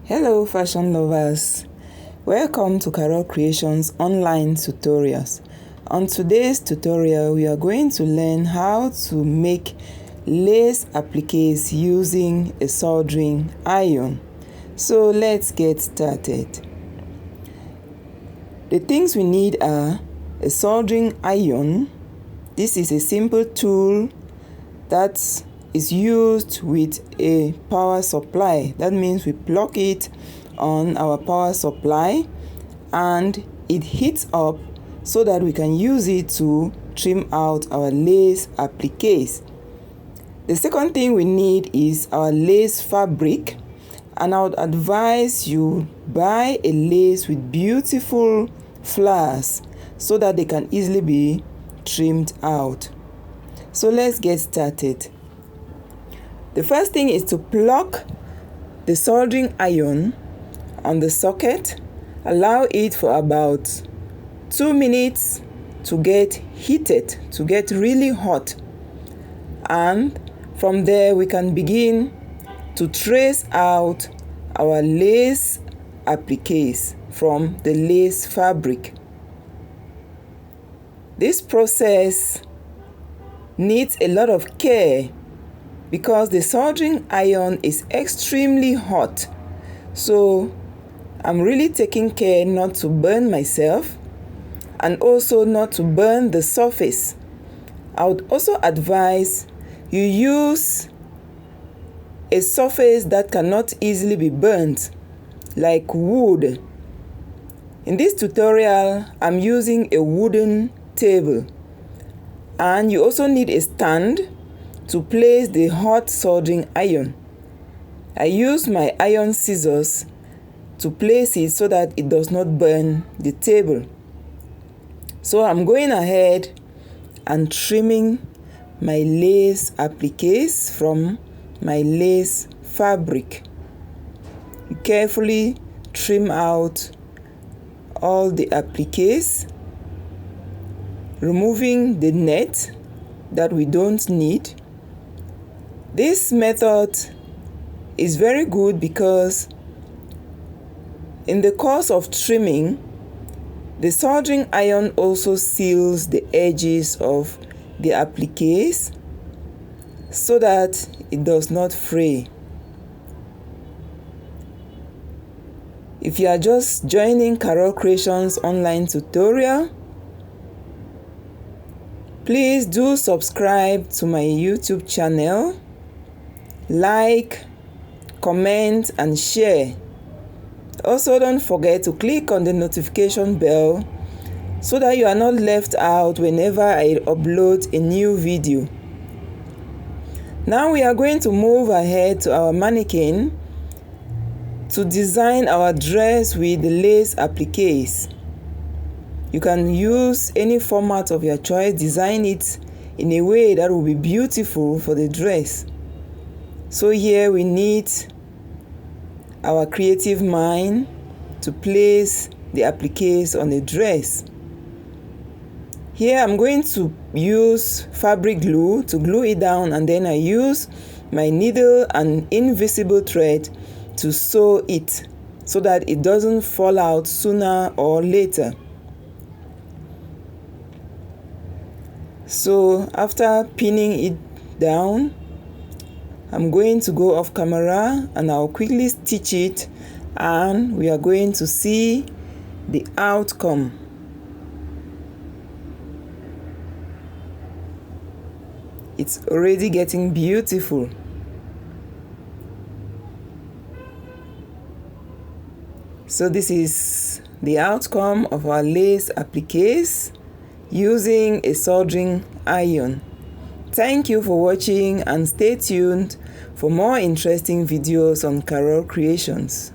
Hello fashion lovers, welcome to Carol Creations online tutorials. On today's tutorial we are going to learn how to make lace appliques using a soldering iron. So let's get started. The things we need are a soldering iron. This is a simple tool that is used with a power supply. That means we plug it on our power supply and it heats up so that we can use it to trim out our lace appliques. The second thing we need is our lace fabric, and I would advise you buy a lace with beautiful flowers so that they can easily be trimmed out. So let's get started. The first thing is to plug the soldering iron on the socket. Allow it for about 2 minutes to get heated, to get really hot. And from there we can begin to trace out our lace appliques from the lace fabric. This process needs a lot of care because the soldering iron is extremely hot. So I'm really taking care not to burn myself and also not to burn the surface. I would also advise you use a surface that cannot easily be burnt, like wood. In this tutorial, I'm using a wooden table, and you also need a stand to place the hot soldering iron. I use my iron scissors to place it so that it does not burn the table. So I'm going ahead and trimming my lace appliques from my lace fabric. Carefully trim out all the appliques, removing the net that we don't need. This method is very good because in the course of trimming, the soldering iron also seals the edges of the appliques so that it does not fray. If you are just joining Carol Creations online tutorial, please do subscribe to my YouTube channel, like, comment and share. Also, don't forget to click on the notification bell so that you are not left out whenever I upload a new video. Now we are going to move ahead to our mannequin to design our dress with the lace appliques. You can use any format of your choice, design it in a way that will be beautiful for the dress. So here we need our creative mind to place the appliques on the dress. Here I'm going to use fabric glue to glue it down, and then I use my needle and invisible thread to sew it so that it doesn't fall out sooner or later. So after pinning it down, I'm going to go off camera and I'll quickly stitch it, and we are going to see the outcome. It's already getting beautiful. So this is the outcome of our lace appliques using a soldering iron. Thank you for watching and stay tuned for more interesting videos on Carol Creations.